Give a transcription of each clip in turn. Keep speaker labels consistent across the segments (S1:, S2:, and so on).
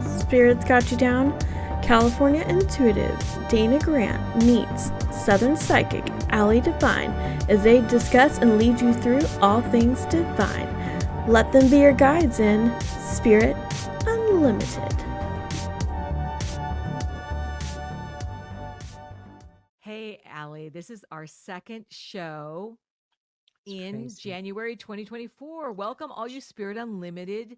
S1: Spirits Got You Down, California intuitive Dana Grant meets Southern psychic Allie Devine as they discuss and lead you through all things divine. Let them be your guides in Spirit Unlimited.
S2: Hey, Allie, this is our second show in January 2024. Welcome, all you Spirit Unlimited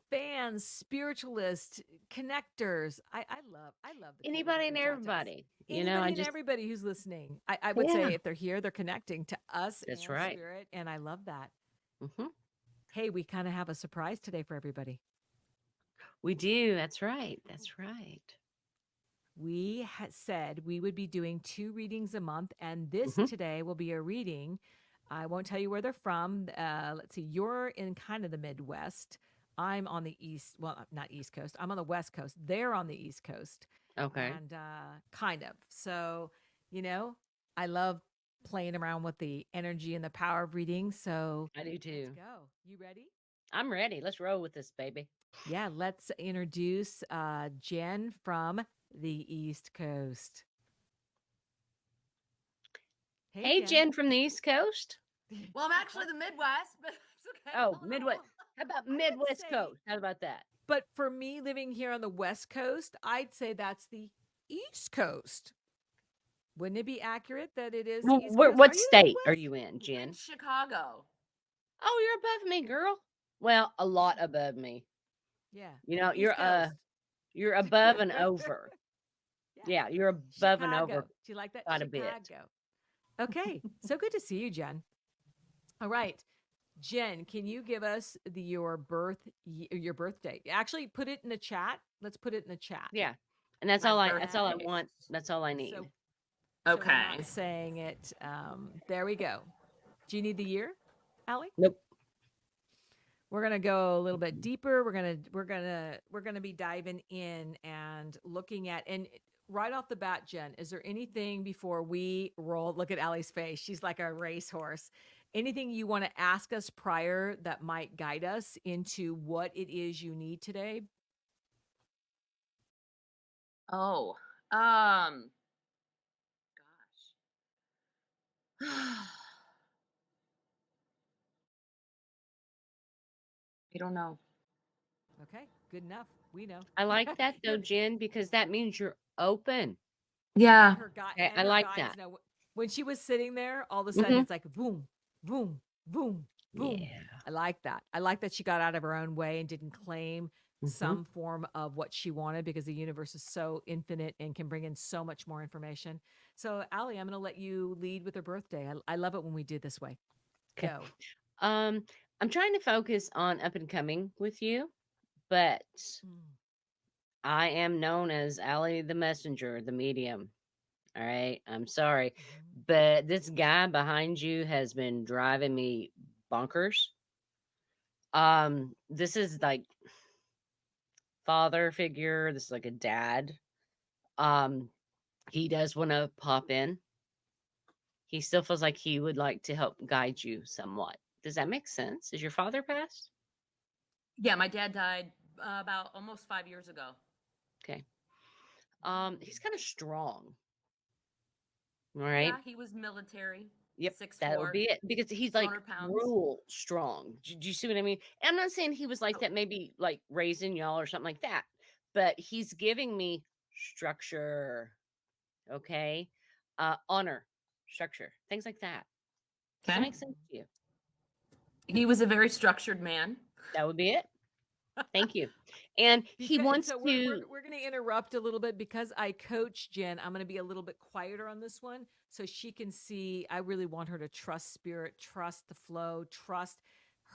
S2: fans, spiritualists, connectors. I love the
S3: anybody and everybody.
S2: Anybody and everybody who's listening. I would say if they're here, they're connecting to us.
S3: That's
S2: and
S3: right.
S2: Spirit, and I love that.
S3: Mm-hmm.
S2: Hey, we kind of have a surprise today for everybody.
S3: We do. That's right. That's right.
S2: We had said we would be doing 2 readings a month, and this today will be a reading. I won't tell you where they're from. Let's see, you're in kind of the Midwest. I'm on the East, well, not East Coast. I'm on the West Coast. They're on the East Coast.
S3: Okay.
S2: And kind of. So, I love playing around with the energy and the power of reading. So
S3: I do too.
S2: Let's go. You ready?
S3: I'm ready. Let's roll with this, baby.
S2: Yeah, let's introduce Jen from the East Coast.
S3: Hey, Jen from the East Coast.
S4: Well, I'm actually the Midwest, but it's okay.
S3: Oh, Midwest. How about Midwest Coast? How about that?
S2: But for me, living here on the West Coast, I'd say that's the East Coast. Wouldn't it be accurate that it is?
S3: Well,
S2: the East Coast?
S3: What state are you in, Jen?
S4: In Chicago.
S3: Oh, you're above me, girl. Well, a lot above me.
S2: Yeah.
S3: You're above and over. Yeah, you're above
S2: Chicago.
S3: and over.
S2: Do you like that?
S3: Quite
S2: Chicago.
S3: a bit.
S2: Okay. So good to see you, Jen. All right. Jen, can you give us your birth date? Actually, put it in the chat. Let's put it in the chat.
S3: Yeah. And that's all I want. That's all I need.
S4: Okay.
S2: So we're not saying it. There we go. Do you need the year, Allie?
S3: Nope.
S2: We're gonna go a little bit deeper. We're gonna be diving in and looking at, and right off the bat, Jen, is there anything before we roll? Look at Allie's face. She's like a racehorse. Anything you want to ask us prior that might guide us into what it is you need today?
S4: Oh, gosh. I don't know.
S2: Okay, good enough. We know.
S3: I like that though, Jen, because that means you're open.
S4: Yeah.
S3: I like that.
S2: When she was sitting there, all of a sudden it's like boom, boom, boom, boom.
S3: Yeah.
S2: I like that. I like that she got out of her own way and didn't claim some form of what she wanted, because the universe is so infinite and can bring in so much more information. So, Allie, I'm going to let you lead with her birthday. I love it when we do this way.
S3: Okay.
S2: Go.
S3: I'm trying to focus on up and coming with you, but I am known as Allie the Messenger, the medium. All right. I'm sorry. But this guy behind you has been driving me bonkers. This is like father figure. This is like a dad. He does want to pop in. He still feels like he would like to help guide you somewhat. Does that make sense? Is your father passed?
S4: Yeah, my dad died about almost 5 years ago.
S3: Okay. He's kind of strong. All right.
S4: Yeah, he was military.
S3: Yep,
S4: 6'4",
S3: that would be it, because he's like
S4: 200 pounds.
S3: real strong. Do you see what I mean? And I'm not saying he was like that, maybe like raising y'all or something like that, but he's giving me structure. Okay. Honor, structure, things like that. Does that make sense to you?
S4: He was a very structured man.
S3: That would be it. Thank you. And he wants to.
S2: We're going to interrupt a little bit because I coach Jen. I'm going to be a little bit quieter on this one so she can see. I really want her to trust spirit, trust the flow, trust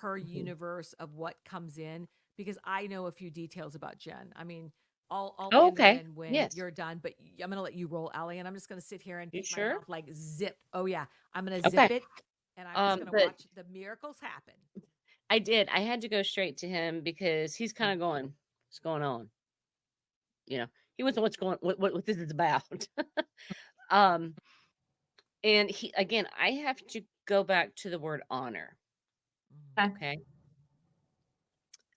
S2: her universe of what comes in, because I know a few details about Jen. I mean, I'll end when you're done, but I'm going to let you roll, Allie, and I'm just going to sit here and keep my mouth like zip. Oh yeah, I'm going to zip it, and I'm just going to watch the miracles happen.
S3: I did. I had to go straight to him because he's kind of going, what's going on? You know, he wants to know what this is about. And he, again, I have to go back to the word honor. Okay.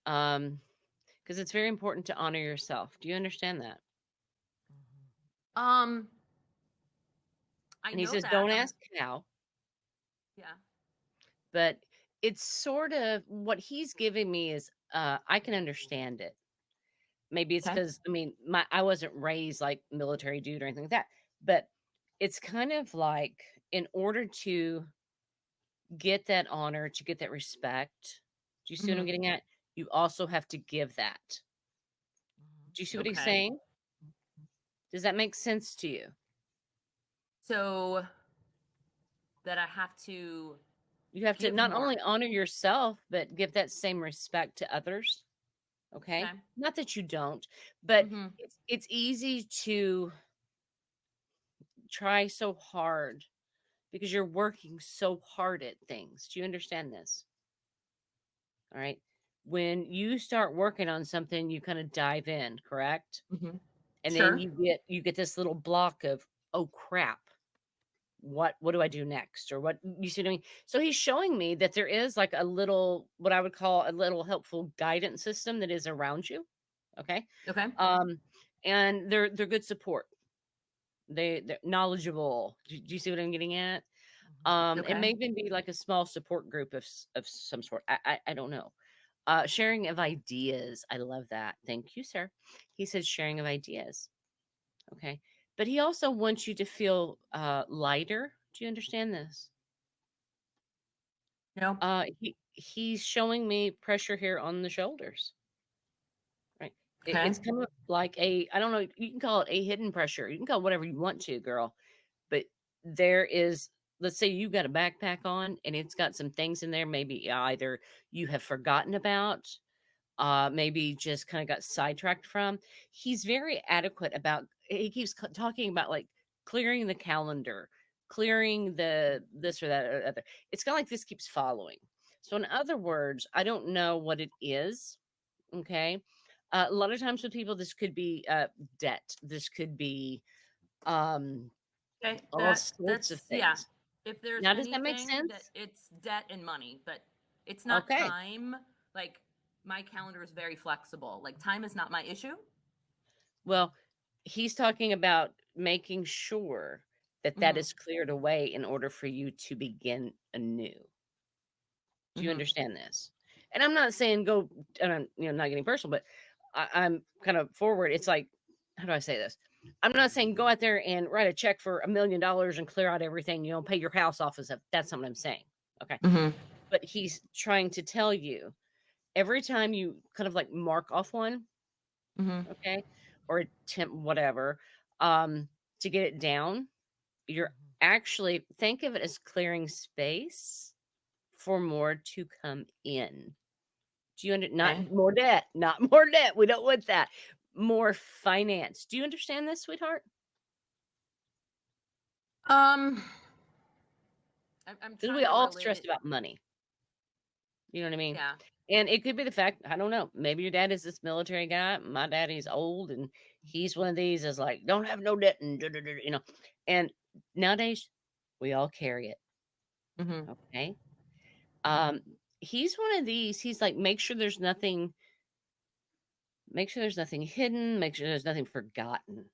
S3: Because because it's very important to honor yourself. Do you understand that?
S4: I
S3: And he
S4: know
S3: says,
S4: that.
S3: don't ask how,
S4: Yeah.
S3: but it's sort of what he's giving me is I can understand it. Maybe it's
S4: Okay.
S3: because I wasn't raised like military dude or anything like that, but it's kind of like in order to get that honor, to get that respect, do you see what I'm
S4: Mhm.
S3: getting at? You also have to give that. Do you see what he's
S4: Okay.
S3: saying? Does that make sense to you?
S4: So that I have to
S3: You have to
S4: give
S3: not
S4: more.
S3: only honor yourself, but give that same respect to others. Okay.
S4: Okay.
S3: Not that you don't, but
S4: Mhm.
S3: it's easy to try so hard because you're working so hard at things. Do you understand this? All right. When you start working on something, you kind of dive in, correct?
S4: Mhm.
S3: And then
S4: Sure.
S3: you get this little block of, oh crap, what do I do next? Or what you see what I mean? So he's showing me that there is like a little, what I would call a little helpful guidance system that is around you. Okay.
S4: Okay.
S3: Um, and they're good support. They're knowledgeable. Do you see what I'm getting at? It
S4: Okay.
S3: may even be like a small support group of some sort. I don't know. Sharing of ideas. I love that. Thank you, sir. He says sharing of ideas. Okay. But he also wants you to feel lighter. Do you understand this?
S4: No.
S3: He's showing me pressure here on the shoulders. Right.
S4: Okay.
S3: It's kind of like I don't know, you can call it a hidden pressure. You can call it whatever you want to, girl. But there is, let's say you got a backpack on and it's got some things in there, maybe either you have forgotten about, maybe just kind of got sidetracked from. He's very adequate about, he keeps talking about like clearing the calendar, clearing the this or that or other. It's kind of like this keeps following. So, in other words, I don't know what it is. Okay. A lot of times with people, this could be debt. This could be um,
S4: Okay.
S3: all sorts of
S4: Yeah.
S3: things.
S4: If there's
S3: Now, does that make
S4: anything that
S3: sense?
S4: it's debt and money, but it's not
S3: Okay.
S4: time. Like my calendar is very flexible. Like time is not my issue.
S3: Well, he's talking about making sure that that
S4: Mhm.
S3: is cleared away in order for you to begin anew. Do you
S4: Mhm.
S3: understand this? And I'm not saying go, and I'm not getting personal, but I'm kind of forward. It's like, how do I say this? I'm not saying go out there and write a check for $1 million and clear out everything, pay your house off and stuff. That's not what I'm saying. Okay.
S4: Mhm.
S3: But he's trying to tell you every time you kind of like mark off one,
S4: Mhm.
S3: okay, or attempt whatever, to get it down, you're actually think of it as clearing space for more to come in. Do you not
S4: Okay.
S3: more debt, not more debt. We don't want that. More finance. Do you understand this, sweetheart?
S4: Um, I'm
S3: Because
S4: trying
S3: we
S4: to
S3: all
S4: relate
S3: stress
S4: it.
S3: about money. You know what I mean?
S4: Yeah.
S3: And it could be the fact, I don't know. Maybe your dad is this military guy. My daddy's old and he's one of these is like, don't have no debt and And nowadays we all carry it.
S4: Mhm.
S3: Okay. Um, he's one of these, he's like, make sure there's nothing hidden, make sure there's nothing forgotten.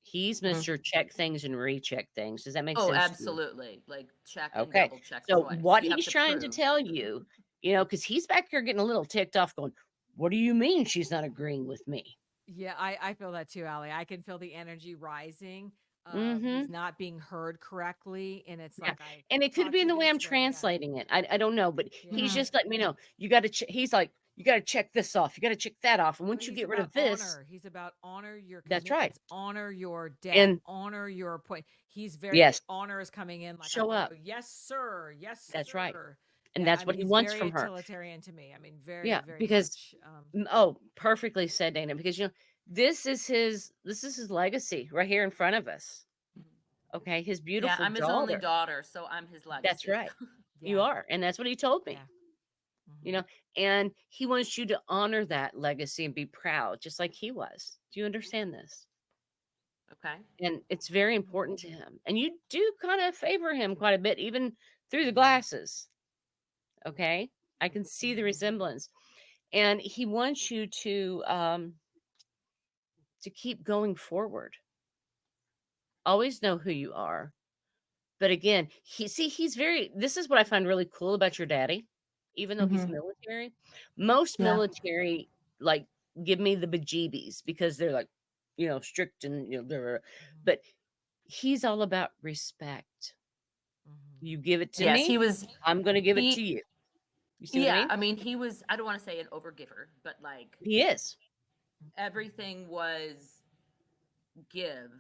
S3: He's
S4: Mhm.
S3: Mr. Check things and recheck things. Does that make
S4: Oh,
S3: sense to you?
S4: absolutely. Like check and
S3: Okay.
S4: double check
S3: So
S4: twice.
S3: what
S4: You have
S3: he's
S4: to
S3: trying to
S4: prove.
S3: tell you, because he's back here getting a little ticked off, going, what do you mean she's not agreeing with me?
S2: Yeah, I feel that too, Allie. I can feel the energy rising.
S3: Mm-hmm.
S2: He's not being heard correctly, and it's
S3: Yeah.
S2: like I
S3: And it could
S2: talked
S3: be
S2: to
S3: in
S2: you
S3: the way I'm
S2: this way. Yeah,
S3: translating it. I don't know, but he's
S2: yeah.
S4: Mhm.
S3: just letting me know you got to, he's like, you got to check this off. You got to check that off. And
S2: Well,
S3: once you
S2: he's
S3: get rid
S2: about
S3: of this,
S2: honor. He's about honor your
S3: that's right.
S2: commitments, honor your debt,
S3: And
S2: honor your point. He's very
S3: yes,
S2: honor is coming in like I'm
S3: show
S2: gonna
S3: up.
S2: go, yes, sir, yes,
S3: That's right.
S2: sir.
S3: And
S2: Yeah,
S3: that's
S2: I mean
S3: what he
S2: he's
S3: wants
S2: very
S3: from her.
S2: utilitarian to me. I mean, very,
S3: Yeah.
S2: very
S3: Because,
S2: much.
S3: oh, perfectly said, Dana, because, this is his legacy right here in front of us. Okay. His
S4: Yeah,
S3: beautiful
S4: I'm his only
S3: daughter.
S4: daughter, so I'm his
S3: That's
S4: legacy.
S3: right. You
S2: Yeah,
S3: are. And that's what he told me,
S2: yeah.
S3: you
S2: Hmm.
S3: know, and he wants you to honor that legacy and be proud, just like he was. Do you understand this?
S4: Okay.
S3: And it's very important to him. And you do kind of favor him quite a bit, even through the
S2: Yeah.
S3: glasses. Okay. I can see the resemblance. and he wants you to keep going forward. Always know who you are. But again, he's very, this is what I find really cool about your daddy, even though he's
S4: Mhm.
S3: military. Most
S4: Yeah.
S3: military, like, give me the bejeebies because they're like, strict and, but he's all about respect. You give it to
S4: Yes,
S3: me,
S4: he was.
S3: I'm going to give it to
S4: He.
S3: you. You see what I
S4: Yeah,
S3: mean?
S4: I mean, he was. I don't want to say an overgiver, but like
S3: He is.
S4: everything was give.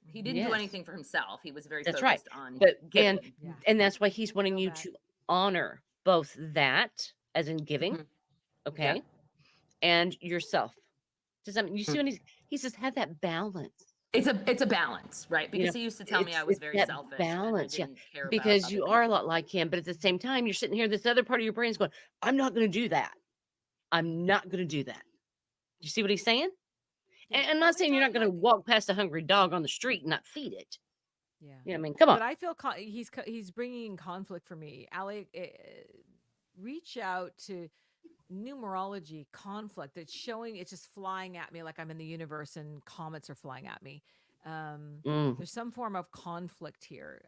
S4: He didn't do
S3: Yes,
S4: anything for himself. He was very
S3: that's right.
S4: focused on
S3: But
S4: giving.
S2: Yeah.
S3: and that's why he's wanting
S2: Feel
S3: you
S2: that.
S3: to honor both that, as in giving,
S4: Mhm. Yeah.
S3: okay, and yourself. Does that mean you see
S4: Mm.
S3: when he says have that balance?
S4: It's a balance, right?
S3: You know,
S4: Because he used to tell me I was
S3: it's
S4: very
S3: that
S4: selfish and I
S3: balance, yeah.
S4: didn't care about
S3: Because
S4: other
S3: you are a lot
S4: people.
S3: like him, but at the same time, you're sitting here, this other part of your brain's going, I'm not going to do that. I'm not going to do that. You see what he's saying?
S2: Yeah.
S3: And I'm not saying you're not going to walk past a hungry dog on the street and not feed it.
S2: Yeah.
S3: You know what I mean? Come on.
S2: But I feel he's bringing conflict for me. Allie, reach out to numerology conflict. It's showing. It's just flying at me like I'm in the universe and comets are flying at me.
S3: Mm.
S2: There's some form of conflict here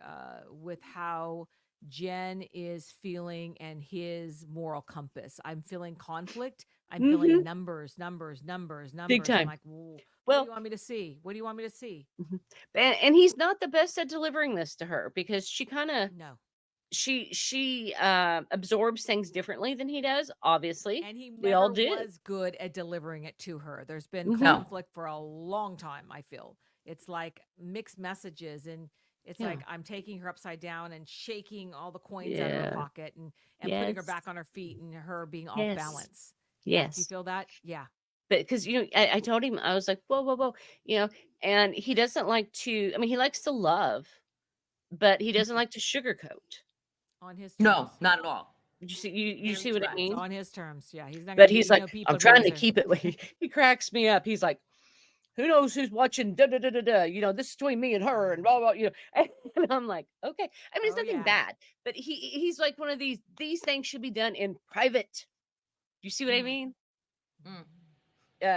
S2: with how Jen is feeling and his moral compass. I'm feeling conflict. I'm feeling numbers.
S3: Big
S2: I'm
S3: time.
S2: like, what do
S3: Well,
S2: you want me to see? What do you want me to see?
S3: and he's not the best at delivering this to her because she kind of
S2: No.
S3: she absorbs things differently than he does. Obviously,
S2: And he
S3: we all
S2: never
S3: do.
S2: was good at delivering it to her. There's been
S3: Mhm.
S4: No.
S2: conflict for a long time, I feel. It's like mixed messages and it's
S3: Yeah.
S2: like I'm taking her upside down and shaking all the coins out of her
S3: Yeah.
S2: pocket and putting her
S3: Yes.
S2: back on her feet and her being off
S3: Yes.
S2: balance. Yeah. Do you
S3: Yes.
S2: feel that? Yeah.
S3: But because I told him, I was like, whoa, whoa, whoa, and he doesn't like to. I mean, he likes to love, but he doesn't like to sugarcoat.
S2: On his
S4: No,
S2: terms.
S4: not at all.
S3: You see, you
S4: Very
S3: see what I
S4: direct.
S2: It's
S3: mean?
S2: on his terms. Yeah. He's not
S3: But
S2: gonna
S3: he's
S2: be
S3: like,
S2: no
S3: I'm
S2: people
S3: trying to
S2: pleaser.
S3: keep it. He cracks me up. He's like, who knows who's watching? Da da da da da. This is between me and her, and blah blah. And I'm like, okay. I mean, it's
S2: Oh,
S3: nothing
S2: yeah.
S3: bad, but he's like one of these. These things should be done in private. You see what I mean?
S4: Mm.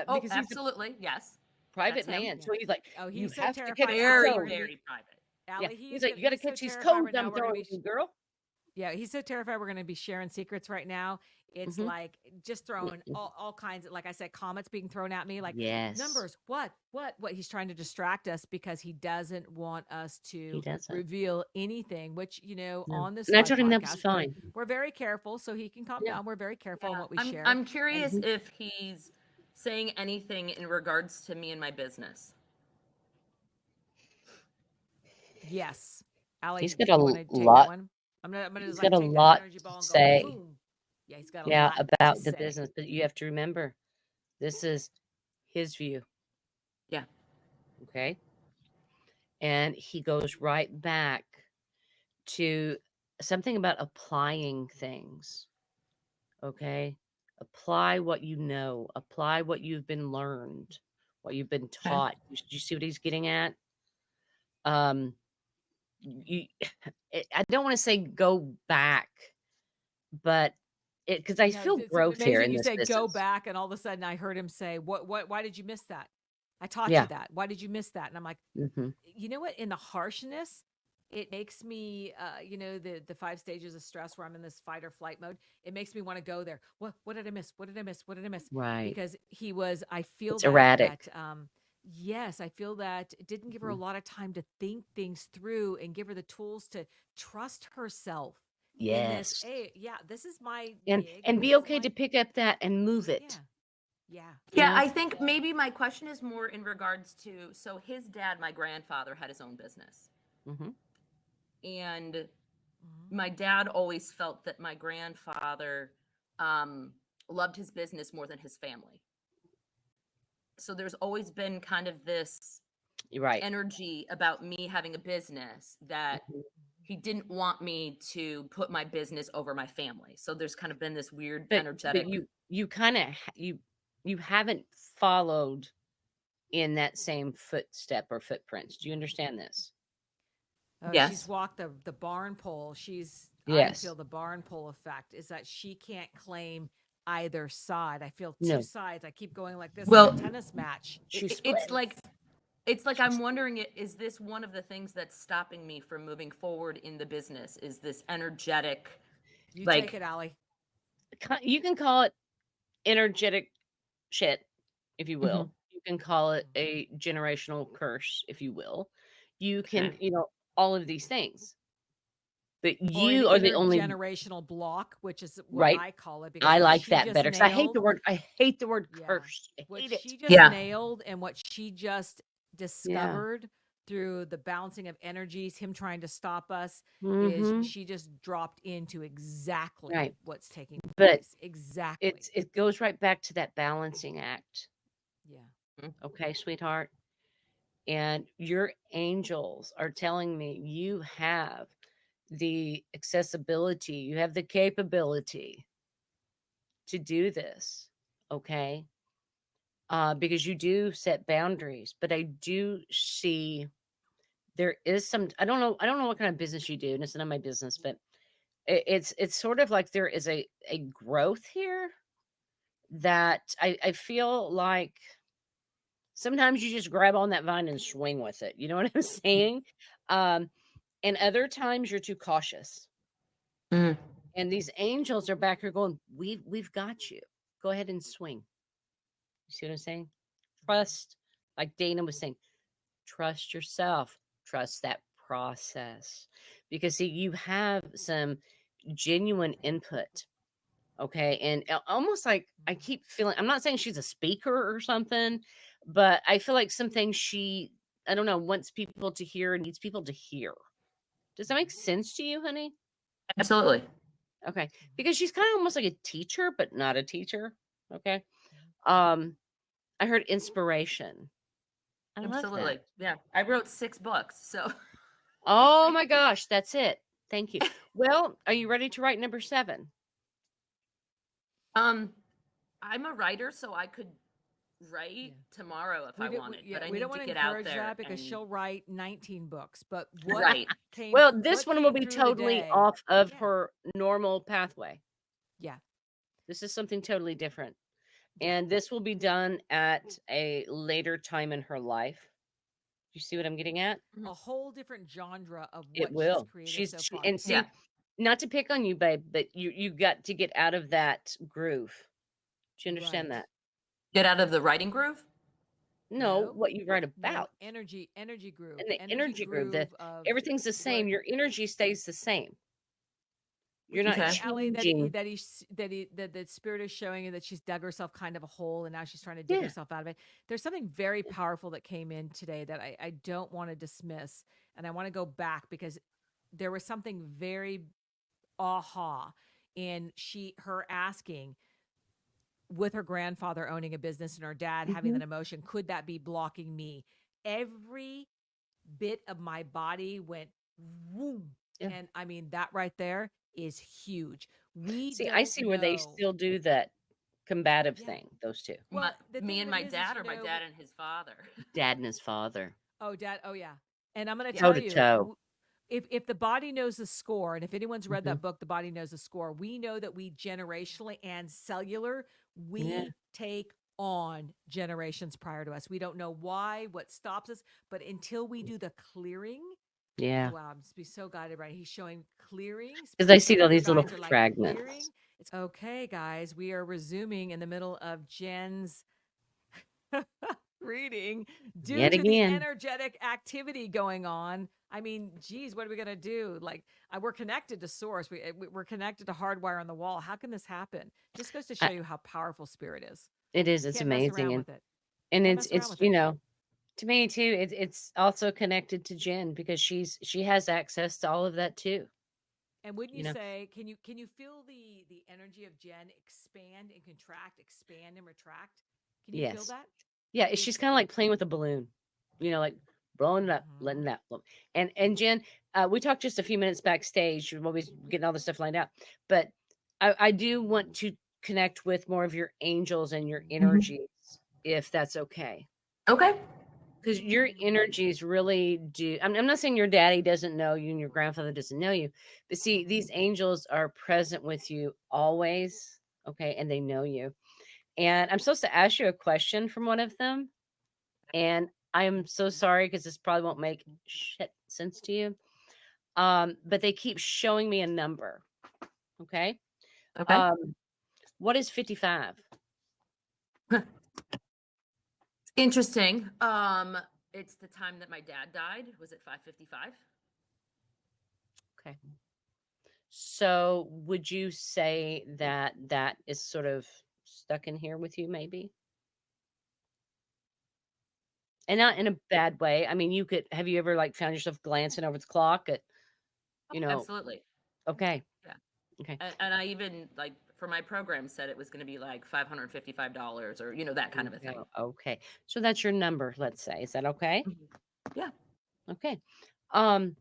S4: Oh,
S3: Because he's a
S4: absolutely. Yes.
S3: private
S4: That's him.
S3: man, so he's like,
S2: Oh,
S3: you
S2: he's so
S3: have to catch
S2: terrified,
S3: these
S2: Allie.
S4: Very,
S2: We're gonna
S3: codes.
S2: be
S4: very private.
S3: Yeah,
S2: Allie,
S3: he's like, you got to
S2: he's so
S3: catch these
S2: terrified
S3: codes
S2: right now.
S3: I'm
S2: We're gonna
S3: throwing,
S2: be
S3: girl.
S2: Yeah, he's so terrified we're going to be sharing secrets right now. It's
S3: Mhm.
S2: like just throwing all kinds of, like I said, comments being thrown at me, like
S3: Yes.
S2: numbers. What? He's trying to distract us because he doesn't want us
S3: He
S2: to
S3: doesn't.
S2: reveal anything. Which
S3: No.
S2: on this
S3: And I
S2: live
S3: told him that was
S2: podcast,
S3: fine.
S2: we're very careful, so he can calm
S3: Yeah.
S2: down. We're very careful on
S4: Yeah.
S2: what we share.
S4: I'm curious
S3: Mhm.
S4: if he's saying anything in regards to me and my business.
S2: Yes, Allie,
S3: He's
S2: do
S3: got
S2: you
S3: a
S2: want to take that
S3: lot.
S2: one? I'm gonna
S3: He's
S2: just like
S3: got a
S2: take that
S3: lot
S2: energy
S3: to
S2: ball and go
S3: say.
S2: boom. Yeah, he's got a
S3: Yeah,
S2: lot to
S3: about the
S2: say.
S3: business, but you have to remember, this is his view.
S4: Yeah.
S3: Okay. And he goes right back to something about applying things. Okay. Apply what you know, apply what you've been learned, what you've been
S4: Okay.
S3: taught. You see what he's getting at? Um, you, I don't want to say go back, but because I
S2: Yeah,
S3: feel
S2: it's
S3: growth here
S2: amazing.
S3: in
S2: You
S3: this
S2: said go
S3: business.
S2: back, and all of a sudden I heard him say, "What? Why did you miss that? I taught
S3: Yeah.
S2: you that. Why did you miss that?" And I'm like,
S3: Hmm.
S2: you know what? In the harshness, it makes me, the 5 stages of stress where I'm in this fight or flight mode. It makes me want to go there. What did I miss? What did I miss? What did I miss?
S3: Right.
S2: Because he was. I feel
S3: It's
S2: that
S3: erratic.
S2: yes, I feel that it didn't give her a
S3: Mhm.
S2: lot of time to think things through and give her the tools to trust herself in this.
S3: Yes.
S2: Hey, yeah, this is my
S3: And
S2: gig.
S3: and
S2: This
S3: be
S2: is
S3: okay
S2: my
S3: to pick up that and move
S2: yeah,
S3: it.
S2: yeah.
S4: Yeah,
S3: Yeah.
S4: I think maybe my question is more in regards to so his dad, my grandfather, had his own business.
S3: Hmm.
S4: And
S2: Mhm.
S4: my dad always felt that my grandfather loved his business more than his family. So there's always been kind of this
S3: You're right.
S4: energy about me having a business that
S3: Mhm.
S4: he didn't want me to put my business over my family. So there's kind of been this weird
S3: But
S4: energetic.
S3: you kind of you haven't followed in that same footstep or footprints. Do you understand this?
S2: Oh, she's
S4: Yes.
S2: walked the barn pole. I
S3: Yes.
S2: feel the barn pole effect is that she can't claim either side. I feel
S3: No.
S2: two sides. I keep going like this
S4: Well,
S2: like a tennis match.
S3: She
S4: it's
S3: splits.
S4: like I'm wondering, is this one of the things that's stopping me from moving forward in the business? Is this energetic,
S2: You
S4: like,
S2: take it, Allie.
S3: You can call it energetic shit, if you will.
S4: Mhm.
S3: You can call it a generational curse, if you will. You can,
S4: Okay.
S3: all of these things. But
S2: Or an
S3: you are the only
S2: intergenerational block, which is what
S3: right.
S2: I call it, because
S3: I
S2: what
S3: like
S2: she
S3: that
S2: just
S3: better because I hate the
S2: nailed,
S3: word. I hate the word
S2: Yeah.
S3: curse. I
S2: what
S3: hate it.
S2: she just
S4: Yeah.
S2: nailed, and what she just discovered through the bouncing of energies, him trying to stop us,
S3: Mhm.
S2: is she just dropped into exactly
S3: Right.
S2: what's taking
S3: But
S2: place. Exactly.
S3: it goes right back to that balancing act.
S2: Yeah.
S3: Okay, sweetheart. And your angels are telling me you have the accessibility, you have the capability to do this. Okay. Because you do set boundaries, but I do see there is some, I don't know what kind of business you do, and it's none of my business, but it's sort of like there is a growth here that I feel like sometimes you just grab on that vine and swing with it. You know what I'm saying? Um, and other times you're too cautious.
S4: Mhm.
S3: And these angels are back here going, we've got you. Go ahead and swing. You see what I'm saying? Trust, like Dana was saying, trust yourself. Trust that process. Because see, you have some genuine input. Okay. And almost like I keep feeling, I'm not saying she's a speaker or something, but I feel like some things I don't know, wants people to hear, needs people to hear. Does that make sense to you, honey?
S4: Absolutely.
S3: Okay. Because she's kind of almost like a teacher, but not a teacher. Okay. I heard inspiration. I love
S4: Absolutely.
S3: that.
S4: Yeah. I wrote 6 books, so
S3: Oh my gosh, that's it. Thank you. Well, are you ready to write number 7?
S4: I'm a writer, so I could write tomorrow if I
S2: We
S4: wanted, but I
S2: we
S4: need
S2: don't
S4: to
S2: want to
S4: get out
S2: encourage
S4: there
S2: that, because
S4: and
S2: she'll write 19 books. But what
S4: right.
S2: came
S3: Well, this
S2: what
S3: one will
S2: came
S3: be
S2: through
S3: totally
S2: today?
S3: off of
S2: Yeah.
S3: her normal pathway.
S2: Yeah.
S3: This is something totally different.
S2: Yeah.
S3: And this will be done at a later time in her life. You see what I'm getting at?
S2: A whole different genre of
S3: It
S2: what she's
S3: will.
S2: created so far.
S3: And see,
S4: Yeah.
S3: not to pick on you, babe, but you got to get out of that groove. Do you understand
S2: Right.
S3: that?
S4: Get out of the writing groove?
S3: No,
S2: Nope.
S3: what you write
S2: No,
S3: about.
S2: energy groove.
S3: And the
S2: Energy
S3: groove,
S2: groove of
S3: everything's the same.
S2: what
S3: Your energy stays the same.
S2: would
S3: You're
S2: you
S3: not
S2: say, Allie,
S3: changing.
S2: that spirit is showing you that she's dug herself kind of a hole, and now she's trying to dig
S3: Yeah.
S2: herself out of it? There's something very powerful that came in today that I don't want to dismiss, and I want to go back, because there was something very aha in her asking, with her grandfather owning a business and her dad having
S3: Mhm.
S2: that emotion, could that be blocking me? Every bit of my body went whoom.
S3: Yeah.
S2: And I mean, that right there is huge. We
S3: See,
S2: don't
S3: I see where they
S2: know.
S3: still do that combative
S2: Yeah.
S3: thing, those two.
S2: Well, the
S4: Me
S2: thing
S4: and
S2: of
S4: my
S2: it is,
S4: dad,
S2: you
S4: or my
S2: know,
S4: dad and his father?
S3: Dad and his father.
S2: oh, dad. Oh, yeah. And I'm going to
S4: Yeah.
S3: Toe
S2: tell
S3: to
S2: you,
S3: toe.
S2: if the body knows the score, and if anyone's read
S3: Mhm.
S2: that book, The Body Knows the Score, we know that we generationally and cellular, we
S3: Yeah.
S2: take on generations prior to us. We don't know why, what stops us, but until we do the clearing.
S3: Yeah.
S2: Wow, I'm just be so guided right. He's showing clearing.
S3: Because I see all
S2: Spirit
S3: these little
S2: guides are like
S3: fragments.
S2: clearing. It's okay, guys. We are resuming in the middle of Jen's reading due
S3: Yet
S2: to the
S3: again.
S2: energetic activity going on. I mean, geez, what are we gonna do? Like, we're connected to source. We're connected to hardwire on the wall. How can this happen? Just goes to show you how powerful spirit is.
S3: It is. It's
S2: Can't mess
S3: amazing.
S2: around with it.
S3: And
S2: Can't mess around
S3: it's
S2: with it.
S3: to me too, it's also connected to Jen because she has access to all of that too.
S2: And wouldn't
S3: You
S2: you
S3: know?
S2: say, can you feel the energy of Jen expand and contract, expand and retract? Can you feel
S3: Yes.
S2: that?
S3: Yeah,
S2: It
S3: she's
S2: is
S3: kind of like playing with a balloon, like blowing it up, letting it out. And Jen, we talked just a few minutes backstage while we was getting all the stuff lined out, but I do want to connect with more of your angels and your energies, if that's okay.
S4: Okay.
S3: Because your energies really do. I'm not saying your daddy doesn't know you and your grandfather doesn't know you, but see, these angels are present with you always. Okay. And they know you. And I'm supposed to ask you a question from one of them. And I am so sorry because this probably won't make shit sense to you. But they keep showing me a number. Okay.
S4: Okay.
S3: What is 55?
S4: Interesting. It's the time that my dad died. Was it 5:55?
S3: Okay. So would you say that that is sort of stuck in here with you, maybe? And not in a bad way. I mean, you could have you ever like found yourself glancing over the clock at, you know,
S4: Absolutely.
S3: okay.
S4: Yeah.
S3: Okay.
S4: And I even like for my program said it was going to be like $555 or that kind of a thing.
S3: Okay. So that's your number, let's say. Is that okay?
S4: Mhm. Yeah.
S3: Okay. Um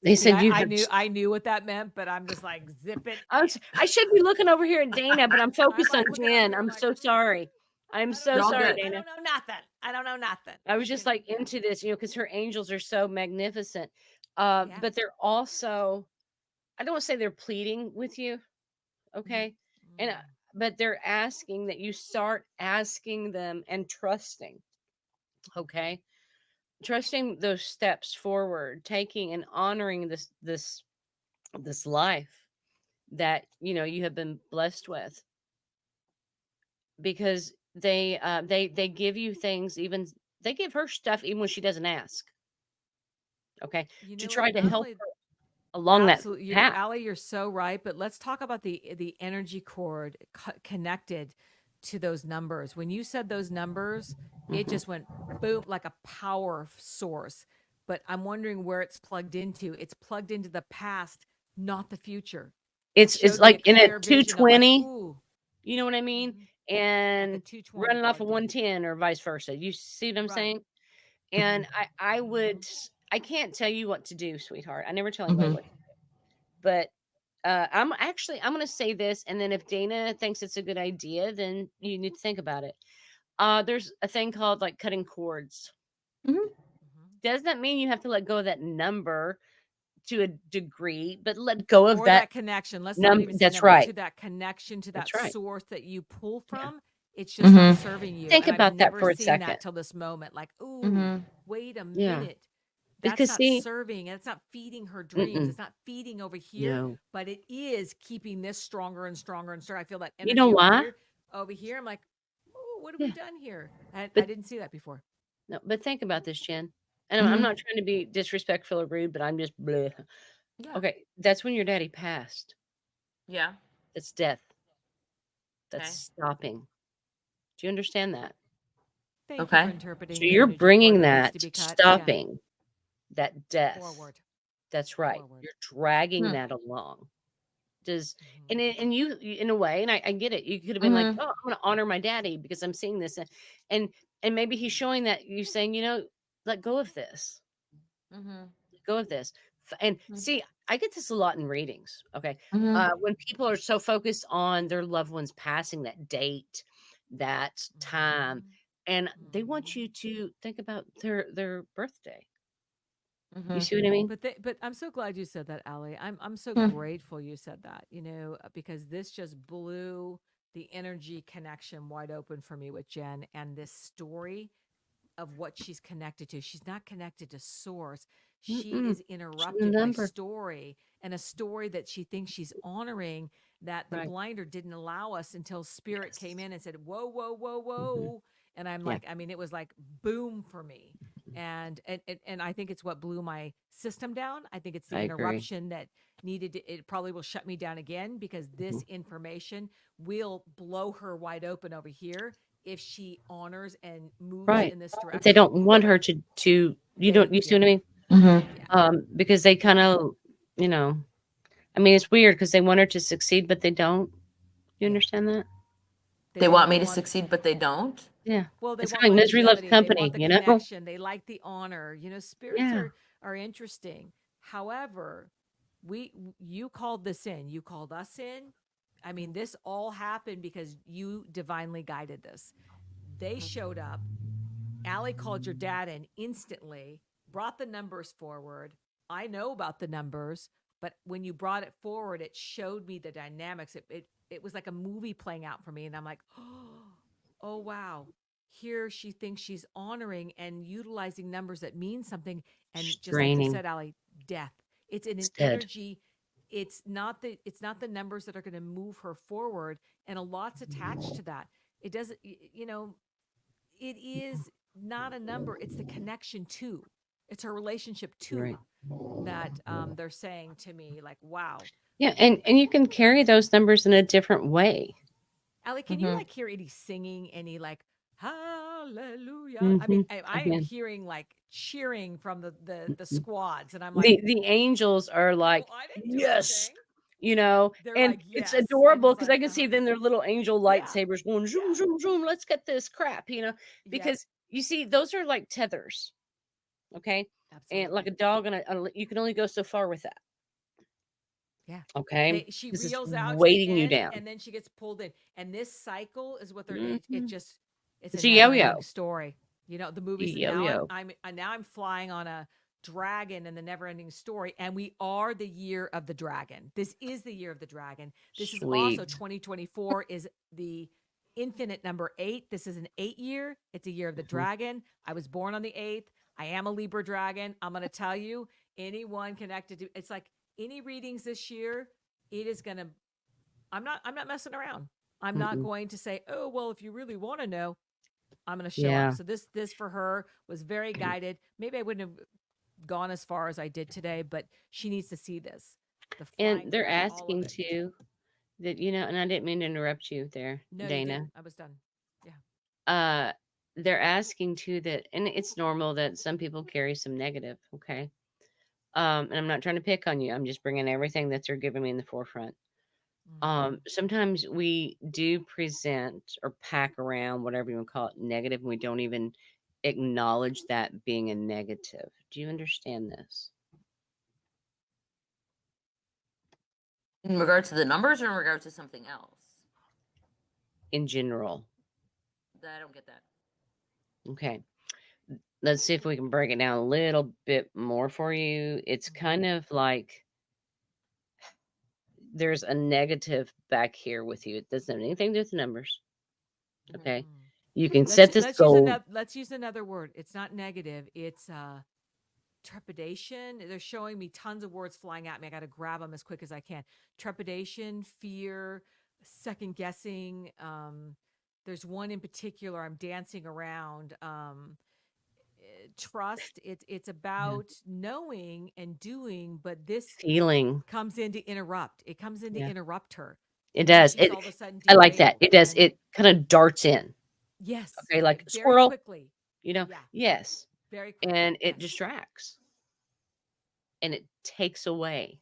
S3: they
S2: See,
S3: said you
S2: I
S3: have
S2: knew I knew what that meant, but I'm just like zip it.
S3: I should be looking over here at Dana, but I'm
S2: I'm
S3: focused on
S2: like looking over
S3: Jen.
S2: here,
S3: I'm
S2: like,
S3: so sorry. I'm
S2: I don't
S3: so
S4: You're all
S2: know.
S3: sorry,
S4: good.
S2: I
S3: Dana.
S2: don't know nothing. I don't know nothing.
S3: I was just like into this, because her angels are so magnificent.
S2: Yeah.
S3: But they're also, I don't want to say they're pleading with you, okay? And
S2: Mm.
S3: but they're asking that you start asking them and trusting, okay? Trusting those steps forward, taking and honoring this life that you have been blessed with, because they give you things, even they give her stuff even when she doesn't ask, okay,
S2: You
S3: to
S2: know
S3: try
S2: what?
S3: to
S2: Not
S3: help
S2: only
S3: her along that
S2: absolutely,
S3: path.
S2: Allie, you're so right. But let's talk about the energy cord connected to those numbers. When you said those numbers, it
S3: Mhm.
S2: just went boom like a power source. But I'm wondering where it's plugged into. It's plugged into the past, not the future. It
S3: It's
S2: showed me a
S3: like in a
S2: clear vision of like,
S3: 220,
S2: ooh,
S3: you know what I mean,
S2: mhm, like a
S3: and
S2: 220
S3: running off a
S2: plugged in.
S3: 110 or vice versa. You see what I'm
S2: Right.
S3: saying? And
S2: Mhm.
S3: I can't tell you what to do, sweetheart. I never tell anybody
S4: Hmm.
S3: what, but I'm going to say this, and then if Dana thinks it's a good idea, then you need to think about it. There's a thing called like cutting cords.
S4: Hmm.
S2: Mhm.
S3: Doesn't mean you have to let go of that number to a degree, but let go of
S2: Or
S3: that
S2: that connection. Let's not
S3: number.
S2: even say
S3: That's
S2: number,
S3: right.
S2: to that connection, to that
S3: That's right.
S2: source that you pull
S3: Yeah.
S2: from. It's just not
S4: Hmm.
S2: serving you.
S3: Think
S2: And I've
S3: about that
S2: never
S3: for a
S2: seen
S3: second.
S2: that till this moment. Like, ooh,
S4: Hmm.
S2: wait a
S3: Yeah.
S2: minute. That's
S3: Because
S2: not
S3: see,
S2: serving. And it's not feeding her dreams.
S3: mm-mm,
S2: It's not feeding over here,
S3: no.
S2: but it is keeping this stronger and stronger and stronger. I feel that
S3: You know
S2: energy over
S3: why?
S2: here. Over here, I'm like, oh, what have we
S3: Yeah.
S2: done here? I
S3: But
S2: didn't see that before.
S3: no, but think about this, Jen. And I'm
S4: Hmm.
S3: not trying to be disrespectful or rude, but I'm just bleh.
S4: Yeah.
S3: Okay. That's when your daddy passed.
S4: Yeah.
S3: That's death. That's
S4: Okay.
S3: stopping. Do you understand that?
S2: Thank you for
S4: Okay.
S2: interpreting
S3: So
S2: the
S3: you're
S2: energy cord
S3: bringing
S2: that needs to
S3: that
S2: be cut. Yeah.
S3: stopping, that death.
S2: Forward.
S3: That's right.
S2: Forward.
S3: You're dragging
S4: Hmm.
S3: that along. Does
S2: Mhm.
S3: and in a way, and I get it. You could have been like,
S4: Hmm.
S3: "Oh, I'm going to honor my daddy because I'm seeing this," and and maybe he's showing that you saying, let go of this,
S4: Hmm.
S3: let go of this, and see, I get this a lot in readings. Okay,
S4: Hmm.
S3: when people are so focused on their loved ones passing, that date, that time,
S2: Mhm.
S3: and they want
S2: Mhm.
S3: you to think about their birthday. You
S4: Hmm.
S3: see what I mean?
S2: But I'm so glad you said that, Allie. I'm so
S4: Hmm.
S2: grateful you said that, because this just blew the energy connection wide open for me with Jen and this story of what she's connected to. She's not connected to source. She
S3: Mm-mm.
S2: is
S3: She's a
S2: interrupted by
S3: number,
S2: story, and a story that she thinks she's honoring, that the
S3: right?
S2: blinder didn't allow us until spirit came
S3: Yes.
S2: in and said, whoa, whoa, whoa,
S3: Hmm.
S2: whoa. And I'm
S3: Yeah,
S2: like, I mean, it was like boom for me. And I think it's what blew my system down. I think it's
S3: I
S2: the
S3: agree.
S2: interruption that needed to, it probably will shut me down again, because this
S3: Mhm.
S2: information will blow her wide open over here if she honors and moves
S3: Right.
S2: in this
S3: But they
S2: direction.
S3: don't want her to you see what I
S2: Yeah,
S3: mean?
S4: Hmm.
S2: yeah,
S3: Because they kind of, you know, I mean, it's weird because they want her to succeed, but they don't. You
S2: yeah.
S3: understand that?
S2: They
S4: They
S2: want
S4: want me
S2: they
S4: to
S2: want
S4: succeed, but they don't.
S3: Yeah.
S2: well, they
S3: It's
S2: want
S3: kind of like misery loves
S2: longevity. They want
S3: company,
S2: the
S3: you know?
S2: connection. They like the honor. Spirits
S3: Yeah.
S2: are interesting. However, you called this in. You called us in. I mean, this all happened because you divinely guided this. They showed up. Allie called your dad in instantly, brought the numbers forward. I know about the numbers. But when you brought it forward, it showed me the dynamics. It was like a movie playing out for me. And I'm like, oh, wow. Here she thinks she's honoring and utilizing numbers that mean something. And just like you
S3: Draining.
S2: said, Allie, death. It's in an
S3: It's dead.
S2: energy. It's not the numbers that are going to move her forward. And a lot's attached to that. It doesn't, it is not a number. It's the connection to. It's her relationship to
S3: Right.
S2: that they're saying to me, like, wow.
S3: Yeah, and you can carry those numbers in a different way.
S2: Allie, can you like hear any singing, any like hallelujah? I
S3: Mm-hmm.
S2: mean, I am
S3: Again,
S2: hearing like cheering from the squads, and I'm like,
S3: the angels are like,
S2: well, I didn't do
S3: yes,
S2: anything. They're
S3: and
S2: like,
S3: it's
S2: yes, and
S3: adorable
S2: it's
S3: because
S2: like,
S3: I can see then their little angel
S2: yeah,
S3: lightsabers going zoom,
S2: yeah,
S3: zoom, zoom. Let's get this crap,
S2: yep,
S3: because you see, those are like tethers, okay? And like
S2: absolutely,
S3: a dog, you can only go so far with that,
S2: yeah.
S3: okay?
S2: She
S3: Because it's
S2: reels out to the
S3: weighting you
S2: end,
S3: down.
S2: and then she gets pulled in, and this cycle is what they're. It
S3: Mhm.
S2: just, it's a
S3: It's a yo-yo,
S2: never-ending story. The movies. And now
S3: yo-yo.
S2: I'm flying on a dragon in the never-ending story, and we are the year of the dragon. This is the year of the dragon. This is also
S3: Sweet.
S2: 2024 is the infinite number 8. This is an 8 year. It's a year of the
S3: Mhm.
S2: dragon. I was born on the 8th. I am a Libra dragon. I'm going to tell you, anyone connected to it's like any readings this year, it is going to I'm not messing around. I'm not
S3: Mm-mm.
S2: going to say, "Oh, well, if you really want to know, I'm going to show up."
S3: Yeah.
S2: So this for her was very guided. Maybe I wouldn't have gone as far as I did today, but she needs to see this. The flying
S3: And they're
S2: dragon, all of
S3: asking
S2: it.
S3: too that, and I didn't mean to interrupt you there,
S2: No, you
S3: Dana.
S2: didn't. I was done. Yeah.
S3: Uh, they're asking too that, and it's normal that some people carry some negative, okay? And I'm not trying to pick on you. I'm just bringing everything that they're giving me in the forefront. Sometimes we do present or pack around, whatever you want to call it, negative, and we don't even acknowledge that being a negative. Do you understand this?
S4: In regard to the numbers or in regard to something else?
S3: In general.
S4: I don't get that.
S3: Okay. Let's see if we can break it down a little bit more for you. It's kind of like there's a negative back here with you. It doesn't have anything to do with the numbers. Okay. You can set this goal.
S2: Let's use another word. It's not negative. It's trepidation. They're showing me tons of words flying at me. I got to grab them as quick as I can. Trepidation, fear, second guessing. There's one in particular I'm dancing around. Trust. It's about knowing and doing, but this
S3: Feeling.
S2: comes in to interrupt. It comes in to interrupt her.
S3: It
S2: Then
S3: does.
S2: she's all of a sudden
S3: I like that.
S2: derailed.
S3: It does. It kind of darts in.
S2: Yes.
S3: Okay, like
S2: very
S3: squirrel.
S2: quickly.
S3: Yeah. Yes.
S2: Very quickly.
S3: And it distracts. And it takes away.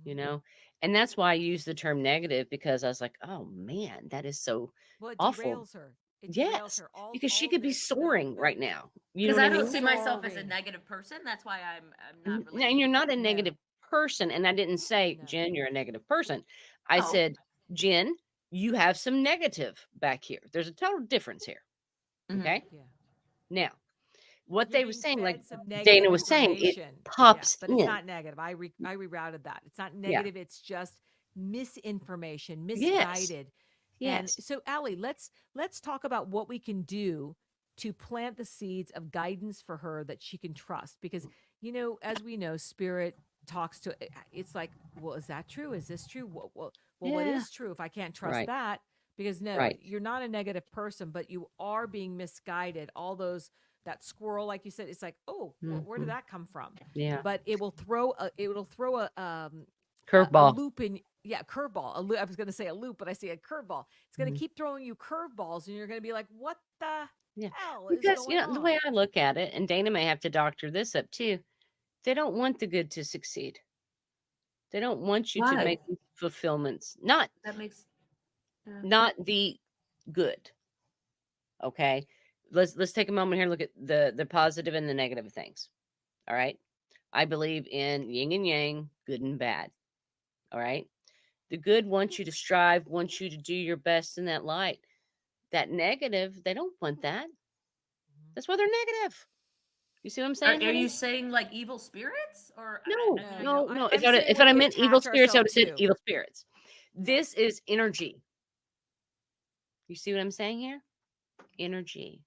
S3: And that's why I use the term negative, because I was like, oh man, that is so
S2: Well, it
S3: awful.
S2: derails her. It derails her.
S3: Because she could be soaring right now. You know
S4: Because
S3: what
S4: I
S3: I mean?
S4: don't see myself as a negative person. That's why I'm not really.
S3: And you're not a negative person. And I didn't say, Jen, you're a negative person. I said, Jen, you have some negative back here. There's a total difference here. Okay.
S2: Yeah.
S3: Now, what
S2: You're
S3: they were
S2: being
S3: saying,
S2: fed
S3: like
S2: some negative
S3: Dana was saying, it
S2: information.
S3: pops
S2: but
S3: in.
S2: it's not negative. I rerouted that. It's not negative. It's just misinformation, misguided.
S3: Yes.
S2: And so, Allie, let's talk about what we can do to plant the seeds of guidance for her that she can trust. Because, as we know, spirit talks to, it's like, well, is that true? Is this true? Well, what is true if I can't trust that? Because you're not a negative person, but you are being misguided. All that squirrel, like you said, it's like, oh, where did that come from?
S3: Yeah.
S2: But it will throw a
S3: curveball.
S2: A loop in, curveball. I was going to say a loop, but I see a curveball. It's going to keep throwing you curveballs, and you're going to be like, what the hell is going on?
S3: The way I look at it, and Dana may have to doctor this up too, they don't want the good to succeed. They don't want you to make fulfillments. Not the good. Okay. Let's take a moment here and look at the positive and the negative of things. All right. I believe in yin and yang, good and bad. All right. The good wants you to strive, wants you to do your best in that light. That negative, they don't want that. That's why they're negative. You see what I'm
S4: Are,
S3: saying?
S4: are
S3: honey?
S4: you saying like evil spirits or
S3: No,
S2: No,
S3: no.
S2: I'm
S3: If I
S2: saying
S3: if
S2: what
S3: I
S2: we
S3: meant evil
S2: attach
S3: spirits, I would
S2: ourselves
S3: have said
S2: to.
S3: evil spirits. This is energy. You see what I'm saying here? Energy.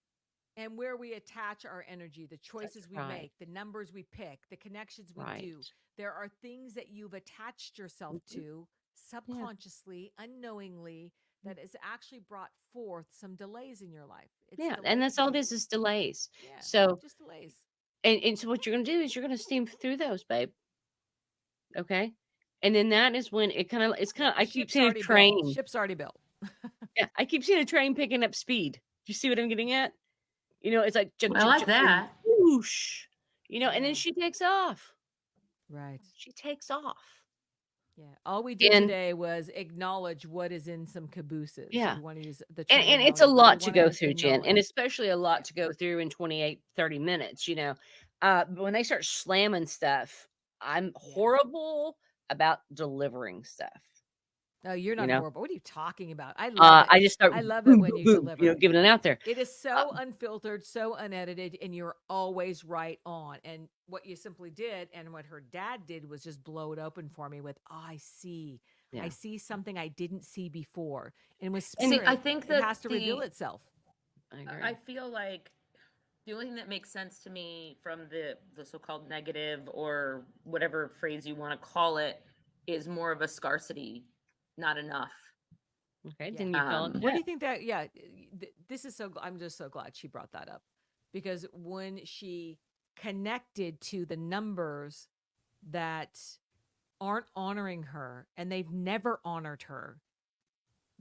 S2: And where we attach our energy, the choices we
S3: right.
S2: make, the numbers we pick, the connections we
S3: Right.
S2: do. There are things that you've attached yourself to subconsciously, unknowingly, that has actually brought forth some delays in your life. It's
S3: Yeah, and that's all
S2: delays.
S3: this is delays.
S2: Yeah,
S3: So,
S2: just delays.
S3: and so what you're gonna do is you're gonna steam through those, babe. Okay, and then that is when it's kind of I keep
S2: Ship's
S3: seeing a
S2: already built.
S3: train.
S2: Ship's already built.
S3: Yeah, I keep seeing a train picking up speed. Do you see what I'm getting at? It's like
S4: I like that.
S3: whoosh, and then
S2: Yeah.
S3: she takes off.
S2: Right.
S3: She takes off.
S2: Yeah. All we did
S3: And
S2: today was acknowledge what is in some cabooses.
S3: yeah,
S2: If you want to use the
S3: and it's a
S2: terminology, but we
S3: lot to
S2: want to
S3: go through, Jen, and
S2: acknowledge.
S3: especially a lot to go through in 28, 30 minutes. But when they start slamming stuff, I'm
S2: Yeah.
S3: horrible about delivering stuff.
S2: No, you're not
S3: know,
S2: horrible. What are you talking about? I love it.
S3: I just start
S2: I love it
S3: boom,
S2: when
S3: boom,
S2: you
S3: boom,
S2: deliver.
S3: giving it out there.
S2: It is so unfiltered, so unedited, and you're always right on. And what you simply did, and what her dad did, was just blow it open for me with, I see.
S3: Yeah.
S2: I see something I didn't see before. And with
S4: See,
S2: spirit,
S4: I think
S2: it
S4: that
S2: has to reveal itself.
S3: I agree.
S4: I feel like the only thing that makes sense to me from the so-called negative or whatever phrase you want to call it is more of a scarcity, not enough.
S3: Okay,
S2: Yeah.
S3: then you call it.
S2: What do you think that? Yeah, this is so. I'm just so glad she brought that up, because when she connected to the numbers that aren't honoring her, and they've never honored her,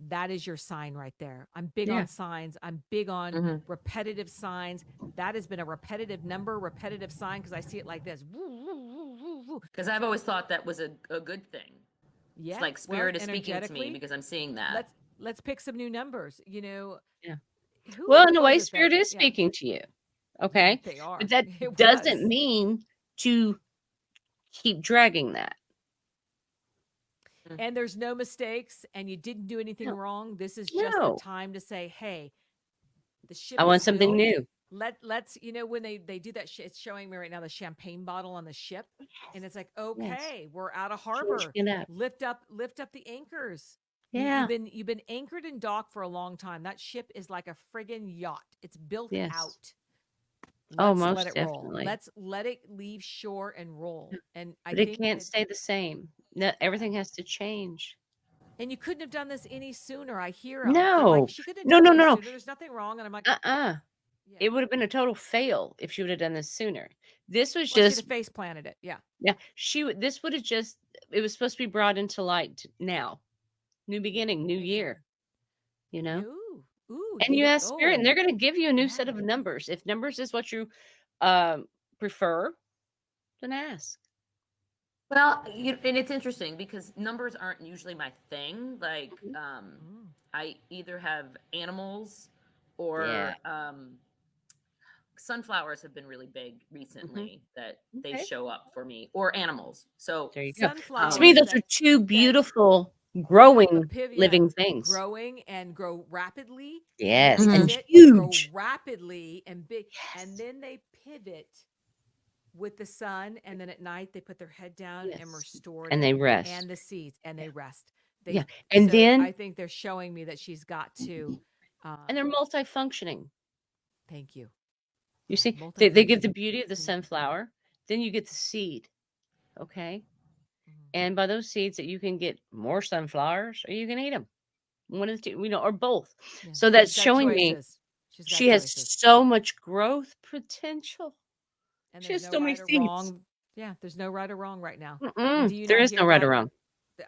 S2: that is your sign right there. I'm big
S3: Yeah.
S2: on signs. I'm big on
S4: Mhm.
S2: repetitive signs. That has been a repetitive number, repetitive sign, because I see it like this.
S4: Because I've always thought that was a good thing.
S2: Yeah,
S4: It's like
S2: well,
S4: spirit is speaking to me
S2: energetically,
S4: because I'm seeing that.
S2: let's pick some new numbers.
S3: Yeah.
S2: Who
S3: Well, in a
S2: was
S3: way,
S2: it that-
S3: spirit is
S2: yeah,
S3: speaking to you. Okay,
S2: they are.
S3: but that
S2: It
S3: doesn't
S2: was.
S3: mean to keep dragging that.
S2: And there's no mistakes, and you didn't do anything
S3: No.
S2: wrong. This is just
S3: No.
S2: the time to say, hey, the ship
S3: I want
S2: is
S3: something
S2: built.
S3: new.
S2: Let's when they do that, it's showing me right now the champagne bottle on the ship, and it's like, okay, we're out of harbor.
S3: Changing it up.
S2: Lift up the anchors.
S3: Yeah.
S2: You've been anchored in dock for a long time. That ship is like a friggin' yacht. It's built
S3: Yes.
S2: out.
S3: Oh,
S2: Let's
S3: most
S2: let it roll.
S3: definitely.
S2: Let's let it leave shore and roll. And I
S3: But it
S2: think
S3: can't
S2: that,
S3: stay the same. No, everything has to change.
S2: and you couldn't have done this any sooner. I hear them.
S3: No.
S2: Like, she couldn't have
S3: No,
S2: done
S3: no,
S2: it any
S3: no, no.
S2: sooner. There's nothing wrong. And I'm like,
S3: Yeah.
S2: yeah.
S3: It would have been a total fail if she would have done this sooner. This was
S2: Well, she'd
S3: just
S2: have face planted it. Yeah.
S3: this would have just, it was supposed to be brought into light now. New beginning, new year,
S2: Ooh,
S3: and you ask spirit, and they're going to give you a new set of numbers. If numbers is what you prefer, then ask.
S4: Well, and it's interesting because numbers aren't usually my thing. Like, I either have animals or sunflowers have been really big recently that they show up for me, or animals. So
S3: There you go.
S2: Sunflowers.
S3: To me, those are two beautiful growing living things.
S2: Growing and grow rapidly.
S3: Yes,
S2: They
S3: and
S2: sit
S3: huge.
S2: grow rapidly and big, and then they pivot with the sun, and then at night they put their head down and restore,
S3: and they rest,
S2: and the seeds, and they rest.
S3: And then
S2: I think they're showing me that she's got to,
S3: and they're multifunctioning.
S2: Thank you.
S3: You see, they give the beauty of the sunflower. Then you get the seed, okay? And by those seeds, that you can get more sunflowers, or you can eat them. One of the two, or both. Yeah. So that's showing me she has so much growth potential.
S2: And
S3: she has
S2: no
S3: so many seeds.
S2: Wrong. Yeah, there's no right or wrong right now.
S3: There is no right or wrong.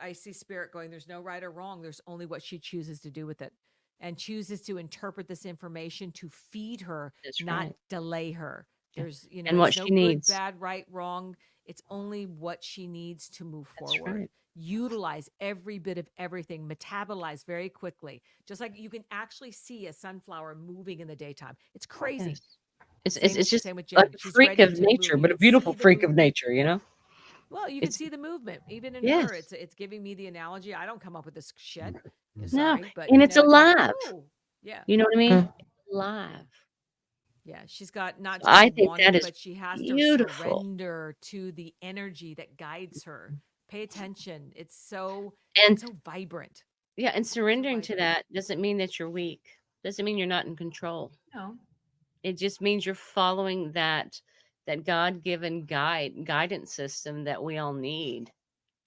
S2: I see spirit going, there's no right or wrong. There's only what she chooses to do with it, and chooses to interpret this information to feed her, not delay her. There's,
S3: and what she needs.
S2: Bad, right, wrong. It's only what she needs to move forward.
S3: Right.
S2: Utilize every bit of everything, metabolize very quickly. Just like you can actually see a sunflower moving in the daytime. It's crazy.
S3: Yes. It's just like a freak of nature, but a beautiful freak of nature,
S2: Well, you can see the movement, even in her. It's giving me the analogy. I don't come up with this shit.
S3: Sorry, but and it's alive.
S2: Yeah.
S3: You know what I mean? Alive.
S2: Yeah, she's got not
S3: I
S2: just
S3: think
S2: wanting,
S3: that is
S2: but she has to
S3: beautiful.
S2: surrender to the energy that guides her. Pay attention. It's
S3: And
S2: so vibrant.
S3: yeah, and surrendering to
S2: vibrant.
S3: that doesn't mean that you're weak. Doesn't mean you're not in control.
S4: No.
S3: It just means you're following that God-given guidance system that we all need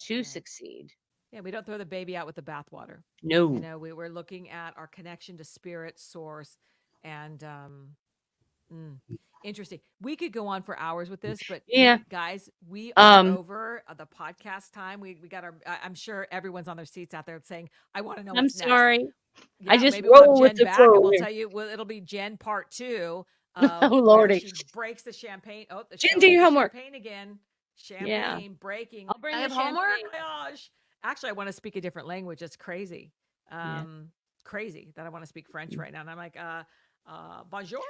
S3: to
S2: Right.
S3: succeed.
S2: Yeah, we don't throw the baby out with the bathwater.
S3: No.
S2: You know, we're looking at our connection to spirit, source, and interesting. We could go on for hours with this, but
S3: Yeah.
S2: guys, we are
S3: Um,
S2: over the podcast time. We got our. I'm sure everyone's on their seats out there saying, "I want to know
S3: I'm
S2: what's next."
S3: sorry. I
S2: Yeah,
S3: just
S2: maybe we'll have
S3: roll with
S2: Jen
S3: the
S2: back,
S3: flow
S2: and we'll
S3: here.
S2: tell you. Well, it'll be Jen part 2
S3: Oh,
S2: where
S3: Lordy.
S2: she breaks the champagne. Oh, the
S3: Jen, do your homework.
S2: champagne again.
S3: Yeah.
S2: Champagne breaking.
S3: I'll bring
S4: I
S3: the
S4: have homework?
S3: champagne.
S2: Oh my gosh. Actually, I want to speak a different language. It's crazy.
S3: Yeah.
S2: Crazy that I want to speak French right now. And I'm like, bonjour.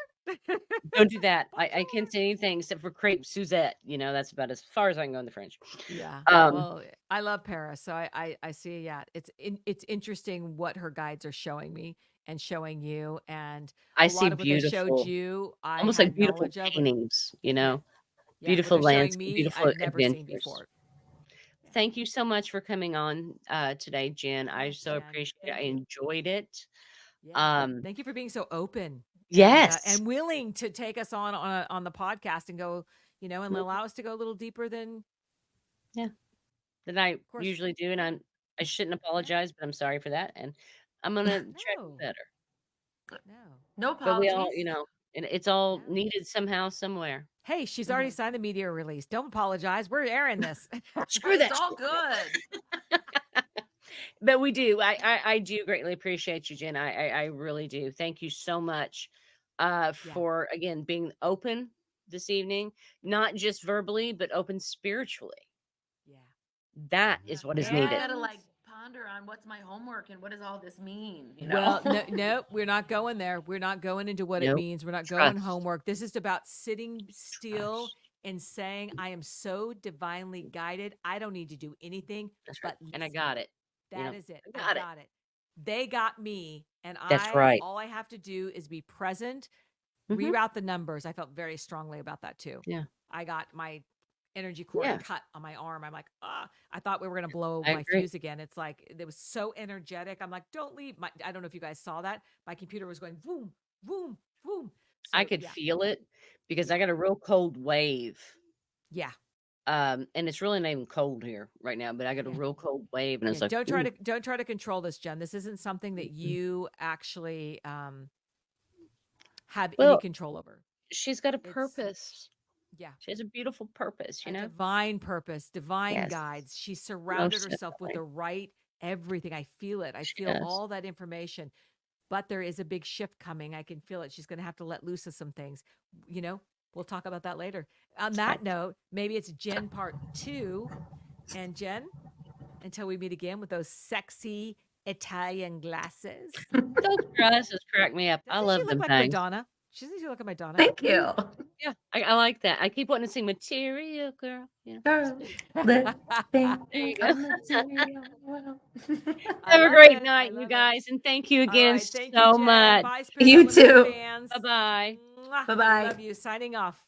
S3: Don't do that. I can't say anything except for crepe Suzette. You know, that's about as far as I can go in the French.
S2: Yeah.
S3: Um,
S2: Well, I love Paris. So I see, yeah, it's interesting what her guides are showing me and showing you. And
S3: I
S2: a
S3: see
S2: lot of what they showed
S3: beautiful,
S2: you, I
S3: almost like
S2: had
S3: beautiful
S2: knowledge of.
S3: paintings, you
S2: Yeah.
S3: know,
S2: Yeah. What
S3: beautiful
S2: they're showing
S3: landscape,
S2: me,
S3: beautiful
S2: I've never seen
S3: adventures.
S2: before.
S3: Thank you so much for coming on today, Jen. I
S2: Yes,
S3: so
S2: Jen.
S3: appreciate it.
S2: Thank
S3: I
S2: you.
S3: enjoyed it.
S2: Yeah. Thank you for being so open
S3: Yes.
S2: and willing to take us on the podcast and go, you know, and allow us to go a little deeper than
S3: That I
S2: course.
S3: usually do, and I shouldn't apologize, but I'm sorry for that, and I'm gonna try to do
S2: No.
S3: better.
S2: No.
S4: No
S3: But we all,
S4: apologies.
S3: you know, and it's all
S2: No.
S3: needed somehow, somewhere.
S2: Hey, she's already signed the media release. Don't apologize. We're airing this.
S3: Screw that.
S4: It's all
S3: shit.
S4: good.
S3: But we do. I do greatly appreciate you, Jen. I really do. Thank you so much for again being open this evening, not just verbally, but open spiritually.
S2: Yeah.
S3: That is what is
S4: And I
S3: needed.
S4: gotta like ponder on what's my homework and what does all this mean. You know?
S2: Well, no, we're not going there. We're not going into what it
S3: Nope.
S2: means. We're not going
S3: Trust.
S2: homework. This is about sitting still
S3: Trust.
S2: and saying, I am so divinely guided. I don't need to do anything
S3: That's
S2: but
S3: right. And I
S2: listen.
S3: got it.
S2: That is it.
S3: I got it.
S2: They got me. And
S3: That's right.
S2: all I have to do is be present,
S3: Mhm.
S2: reroute the numbers. I felt very strongly about that too.
S3: Yeah.
S2: I got my energy cord
S3: Yeah.
S2: cut on my arm. I'm like, I thought we were going to blow
S3: I
S2: my
S3: agree.
S2: fuse again. It's like, it was so energetic. I'm like, don't leave. I don't know if you guys saw that. My computer was going boom, boom, boom.
S3: I
S2: So,
S3: could
S2: yeah.
S3: feel it because I got a real cold wave.
S2: Yeah.
S3: And it's really not even cold here right now, but I got a
S2: Yeah.
S3: real cold wave, and
S2: Yeah,
S3: it's like,
S2: don't try to control this, Jen. This isn't something that you actually have any
S3: Well,
S2: control over.
S3: she's got a
S2: It's-
S3: purpose.
S2: Yeah.
S3: She has a beautiful purpose, you
S2: A
S3: know?
S2: divine purpose, divine
S3: Yes.
S2: guides. She surrounded
S3: Most
S2: herself with
S3: definitely.
S2: the right everything. I feel it. I
S3: She
S2: feel
S3: does.
S2: all that information. But there is a big shift coming. I can feel it. She's going to have to let loose of some things. You know, we'll talk about that later. On that
S3: right.
S2: note, maybe it's Jen part 2. And Jen, until we meet again with those sexy Italian glasses.
S3: Those glasses crack me up. I
S2: Doesn't
S3: love
S2: she look
S3: them
S2: like
S3: things.
S2: Madonna? She doesn't she look like Madonna?
S4: Thank you.
S3: Yeah, I like that. I keep wanting to sing Material Girl. You know?
S4: Girl,
S3: There you go. Have a great night, you guys, and thank you again
S2: Thank
S3: so
S2: you, Jen.
S3: much.
S2: Bye, Spirit
S4: You
S2: Elemental
S4: too.
S2: fans.
S3: Bye-bye.
S2: Mwah.
S4: Bye-bye.
S2: Love you. Signing off.